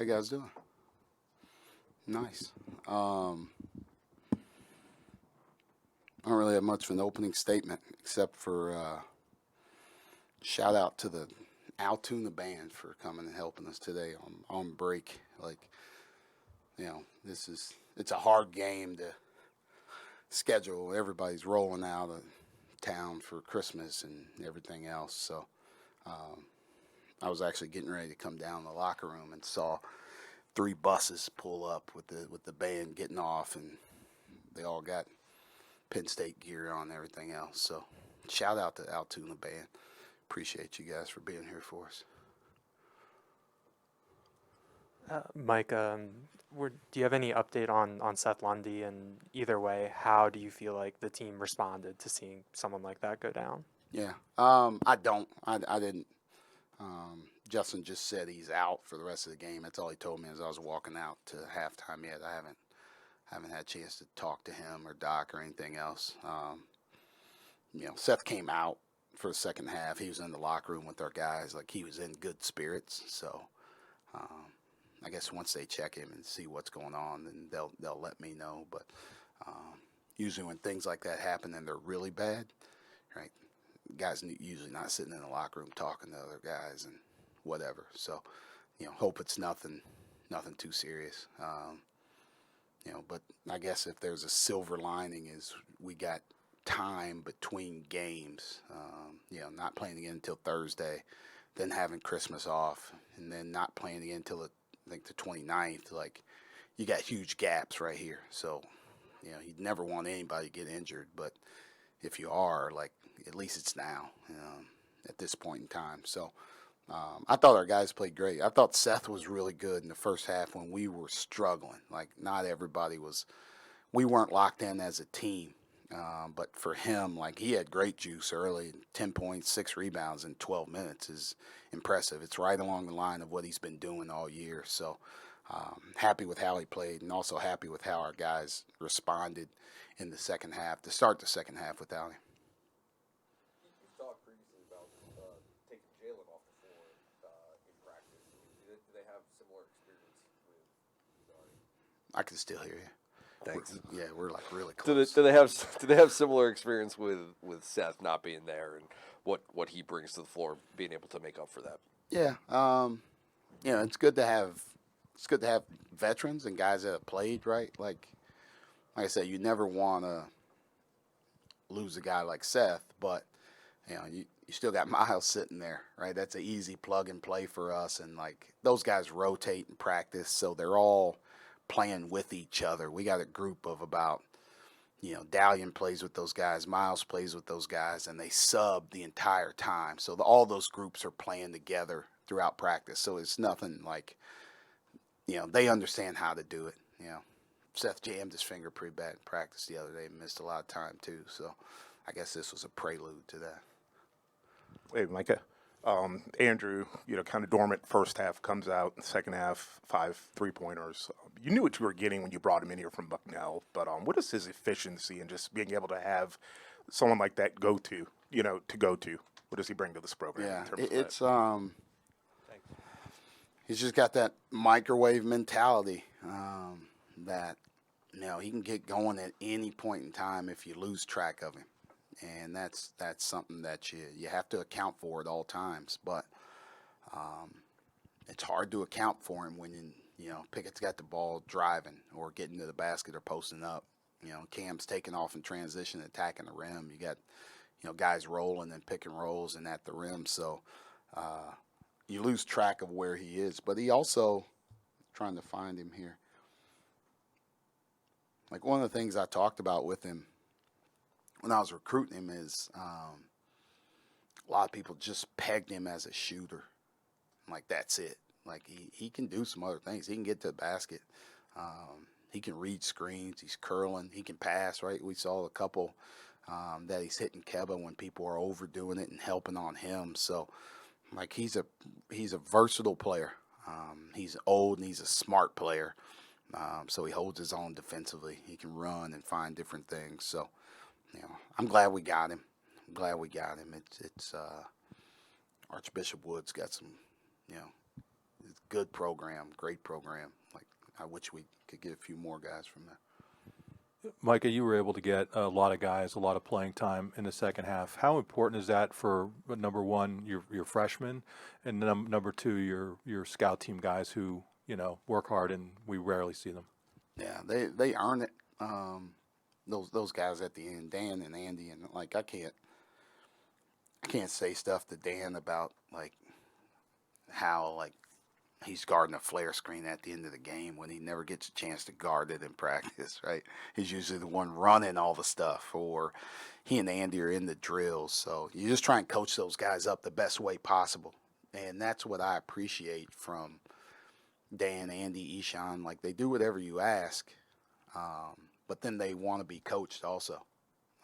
How you guys doing? Nice. I don't really have much of an opening statement except for shout out to the Altoona band for coming and helping us today on break. It's a hard game to schedule. Everybody's rolling out of town for Christmas and everything else. So I was actually getting ready to come down to the locker room and saw 3 buses pull up with the band getting off, and they all got Penn State gear on and everything else. So shout out to Altoona band. Appreciate you guys for being here for us. Mike, do you have any update on Seth Lundy? And either way, how do you feel like the team responded to seeing someone like that go down? Yeah, I don't. I didn't. Justin just said he's out for the rest of the game. That's all he told me as I was walking out to halftime yet. I haven't had a chance to talk to him or Doc or anything else. Seth came out for the second half. He was in the locker room with our guys. Like, he was in good spirits. So I guess once they check him and see what's going on, then they'll let me know. But usually when things like that happen and they're really bad, right, guys usually not sitting in the locker room talking to other guys and whatever. So, hope it's nothing too serious. But I guess if there's a silver lining is we got time between games, not playing again until Thursday, then having Christmas off, and then not playing again until I think the 29th. Like, you got huge gaps right here. So, you'd never want anybody to get injured, but if you are, like, at least it's now, at this point in time. So I thought our guys played great. I thought Seth was really good in the first half when we were struggling. Like, not everybody was – we weren't locked in as a team. But for him, like, he had great juice early. 10 points, 6 rebounds in 12 minutes is impressive. It's right along the line of what he's been doing all year. So happy with how he played, and also happy with how our guys responded in the second half, to start the second half without him. You've talked previously about taking Jalen off the floor in practice. Do they have similar experience with Zari? I can still hear you. Thanks. We're like really close. Do they have similar experience with Seth not being there and what he brings to the floor, being able to make up for that? Yeah, it's good to have veterans and guys that have played, right? Like I said, you never want to lose a guy like Seth, but you still got Miles sitting there, right? That's an easy plug and play for us, and like those guys rotate in practice, so they're all playing with each other. We got a group of about, Dalian plays with those guys, Miles plays with those guys, and they sub the entire time. So all those groups are playing together throughout practice. So it's nothing like, they understand how to do it. Seth jammed his finger pretty bad in practice the other day and missed a lot of time too. So I guess this was a prelude to that. Hey, Micah. Andrew, kind of dormant first half, comes out in the second half, 5 3-pointers. You knew what you were getting when you brought him in here from Bucknell, but what is his efficiency and just being able to have someone like that go to? What does he bring to this program? Yeah, in terms of it's that? He's just got that microwave mentality that he can get going at any point in time if you lose track of him. And that's something that you have to account for at all times. But it's hard to account for him when Pickett's got the ball driving or getting to the basket or posting up. Cam's taking off in transition, attacking the rim. You got guys rolling and pick and rolls and at the rim. So you lose track of where he is. But he also, trying to find him here. Like, one of the things I talked about with him when I was recruiting him is a lot of people just pegged him as a shooter. Like, that's it. Like, he can do some other things. He can get to the basket. He can read screens. He's curling. He can pass, right? We saw a couple that he's hitting Keba when people are overdoing it and helping on him. So, like, he's a versatile player. He's old and he's a smart player. So he holds his own defensively. He can run and find different things. So, I'm glad we got him. It's Archbishop Wood's got some, it's good program, great program. Like I wish we could get a few more guys from there. Micah, you were able to get a lot of guys, a lot of playing time in the second half. How important is that for number one, your freshmen, and number two, your scout team guys who work hard and we rarely see them? Yeah, they earn it. Those guys at the end, Dan and Andy, and like I can't say stuff to Dan about like how like he's guarding a flare screen at the end of the game when he never gets a chance to guard it in practice, right? He's usually the one running all the stuff, or he and Andy are in the drills. So you just try and coach those guys up the best way possible. And that's what I appreciate from Dan, Andy, Ishan. Like they do whatever you ask, but then they want to be coached also.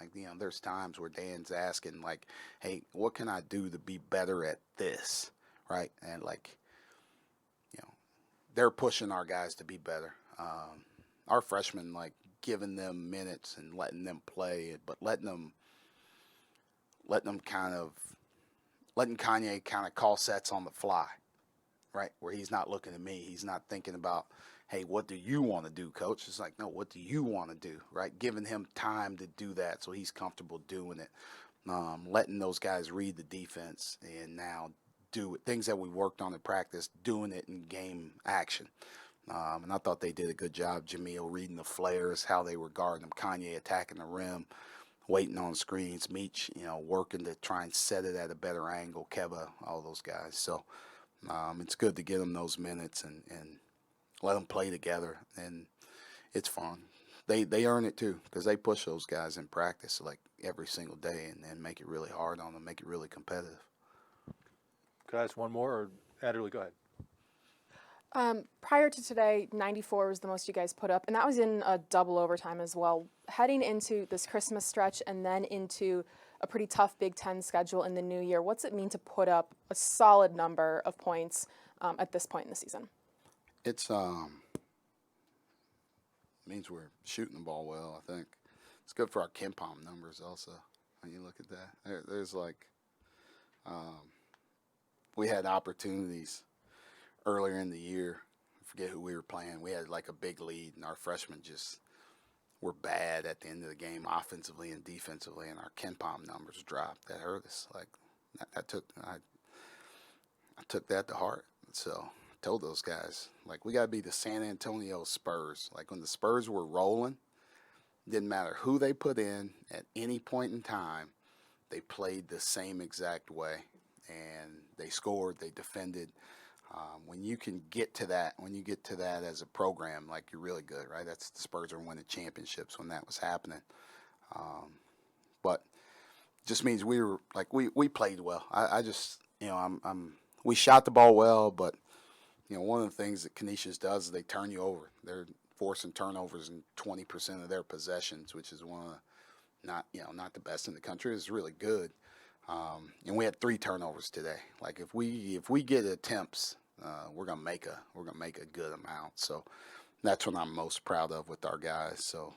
Like, there's times where Dan's asking, like, hey, what can I do to be better at this, right? And, like, they're pushing our guys to be better. Our freshmen, like, giving them minutes and letting them play, but letting Kanye kind of call sets on the fly, right? Where he's not looking at me. He's not thinking about, hey, what do you want to do, coach? It's like, no, what do you want to do, right? Giving him time to do that so he's comfortable doing it. Letting those guys read the defense and now do it. Things that we worked on in practice, doing it in game action. And I thought they did a good job. Jameel reading the flares, how they were guarding them. Kanye attacking the rim, waiting on screens. Meech, working to try and set it at a better angle. Keba, all those guys. So it's good to get them those minutes and let them play together. And it's fun. They earn it too because they push those guys in practice like every single day and make it really hard on them, make it really competitive. Guys, one more, or Adderley, go ahead. Prior to today, 94 was the most you guys put up, and that was in a double overtime as well. Heading into this Christmas stretch and then into a pretty tough Big Ten schedule in the new year, what's it mean to put up a solid number of points at this point in the season? It's means we're shooting the ball well, I think. It's good for our KenPom numbers also when you look at that. There's like we had opportunities earlier in the year. I forget who we were playing. We had like a big lead, and our freshmen just were bad at the end of the game, offensively and defensively, and our KenPom numbers dropped. That hurt us. Like I took that to heart. So I told those guys, like, we got to be the San Antonio Spurs. Like when the Spurs were rolling, didn't matter who they put in at any point in time, they played the same exact way, and they scored, they defended. When you can get to that, as a program, like, you're really good, right? That's the Spurs are winning championships when that was happening. But just means we were like we played well. I just we shot the ball well, but one of the things that Canisius does is they turn you over. They're forcing turnovers in 20% of their possessions, which is one of the, not the best in the country. It's really good. And we had 3 turnovers today. Like if we get attempts, we're gonna make a good amount. So that's what I'm most proud of with our guys. So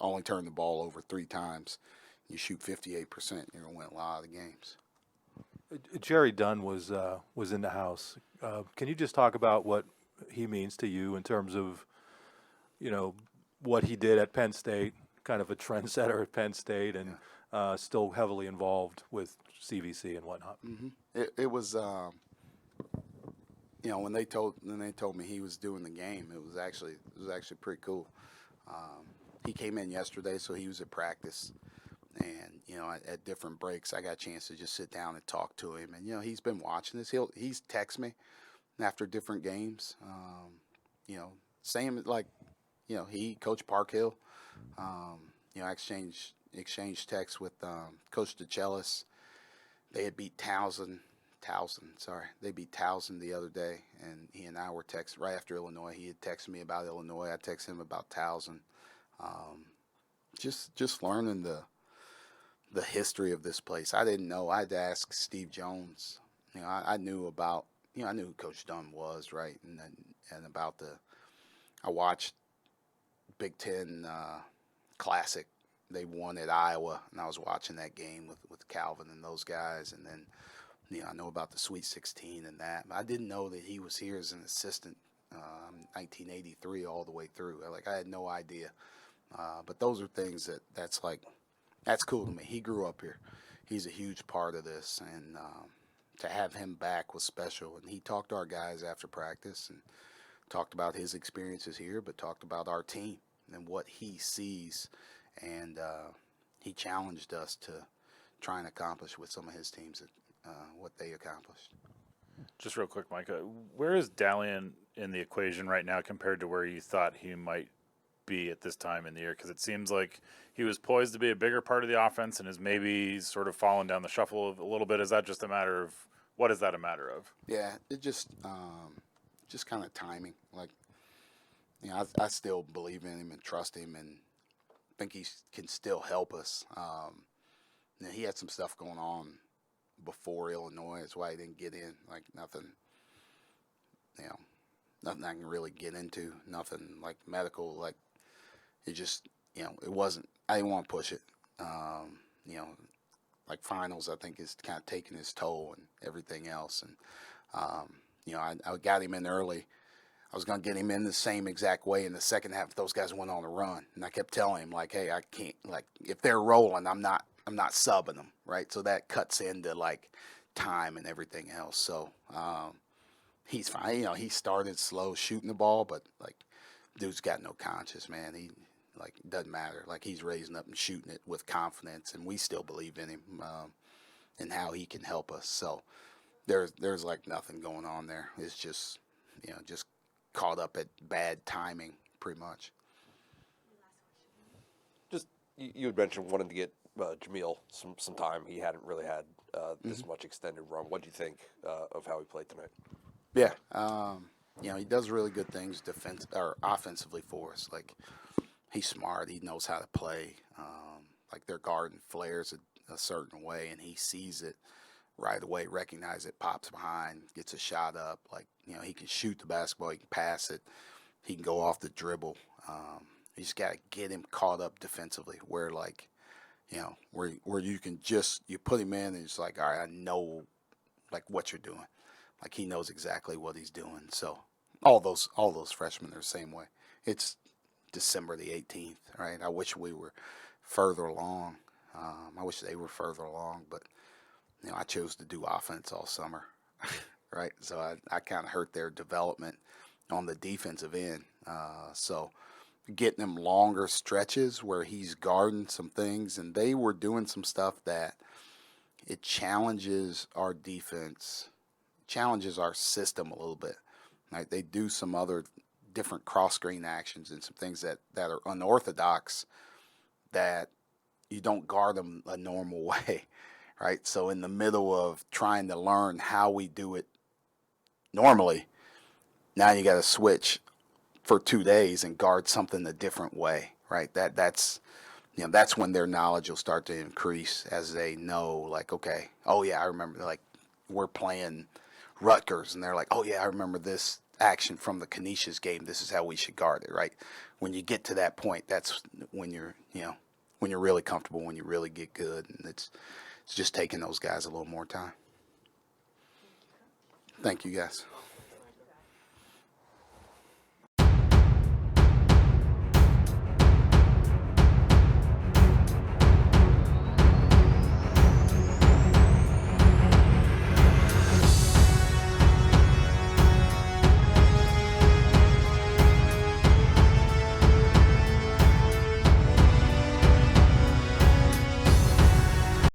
only turn the ball over 3 times, you shoot 58%, you're gonna win a lot of the games. Jerry Dunn was in the house. Can you just talk about what he means to you in terms of, what he did at Penn State, kind of a trendsetter at Penn State, and still heavily involved with CVC and whatnot? Mm-hmm. It was, when they told me he was doing the game, it was actually pretty cool. He came in yesterday, so he was at practice. And, at different breaks, I got a chance to just sit down and talk to him. And, he's been watching this. He's text me after different games. Same like, he, Coach Parkhill, exchanged texts with Coach DeChellis. They had beat Towson. They beat Towson the other day, and he and I were texting right after Illinois. He had texted me about Illinois. I texted him about Towson. Just learning the history of this place. I didn't know. I had to ask Steve Jones. I knew about. I knew who Coach Dunn was, right? And about I watched Big Ten Classic. They won at Iowa, and I was watching that game with Calvin and those guys. And then I know about the Sweet 16 and that. I didn't know that he was here as an assistant, 1983 all the way through. I had no idea. But those are things that's cool to me. He grew up here. He's a huge part of this, and to have him back was special. And he talked to our guys after practice and talked about his experiences here, but talked about our team and what he sees. And he challenged us to try and accomplish with some of his teams what they accomplished. Just real quick, Micah, where is Dalian in the equation right now compared to where you thought he might be at this time in the year? Because it seems like he was poised to be a bigger part of the offense and is maybe sort of fallen down the shuffle a little bit. Is that just a matter of – what is that a matter of? Yeah, it just kind of timing. I still believe in him and trust him and think he can still help us. He had some stuff going on before Illinois. That's why he didn't get in. Nothing I can really get into. Nothing medical. It just, it wasn't. I didn't want to push it. Finals, I think, is kind of taking his toll and everything else. And I got him in early. I was going to get him in the same exact way in the second half. Those guys went on a run, and I kept telling him hey, I can't. If they're rolling, I'm not subbing them, right? So that cuts into time and everything else. So he's fine. He started slow shooting the ball, but dude's got no conscience, man. He doesn't matter. He's raising up and shooting it with confidence, and we still believe in him and how he can help us. So there's nothing going on there. It's just just caught up at bad timing, pretty much. Just you had mentioned wanting to get Jamil some time. He hadn't really had this much extended run. What do you think of how he played tonight? Yeah, he does really good things offensively for us. He's smart. He knows how to play. Their garden flares a certain way, and he sees it right away, recognizes it, pops behind, gets a shot up. He can shoot the basketball. He can pass it. He can go off the dribble. You just got to get him caught up defensively where, where you can you put him in and it's all right, I know, what you're doing. He knows exactly what he's doing. So all those freshmen are the same way. It's December the 18th, right? I wish we were further along. I wish they were further along, but I chose to do offense all summer, right? So I kind of hurt their development on the defensive end. So getting them longer stretches where he's guarding some things, and they were doing some stuff that it challenges our defense, challenges our system a little bit. Right? They do some other different cross-screen actions and some things that are unorthodox that you don't guard them a normal way, right? So in the middle of trying to learn how we do it normally, now you got to switch for 2 days and guard something a different way, right? That's when their knowledge will start to increase as they know, okay, oh yeah, I remember, we're playing Rutgers, and they're oh yeah, I remember this action from the Canisius game. This is how we should guard it, right? When you get to that point, that's when you're really comfortable, when you really get good, and it's just taking those guys a little more time. Thank you, guys.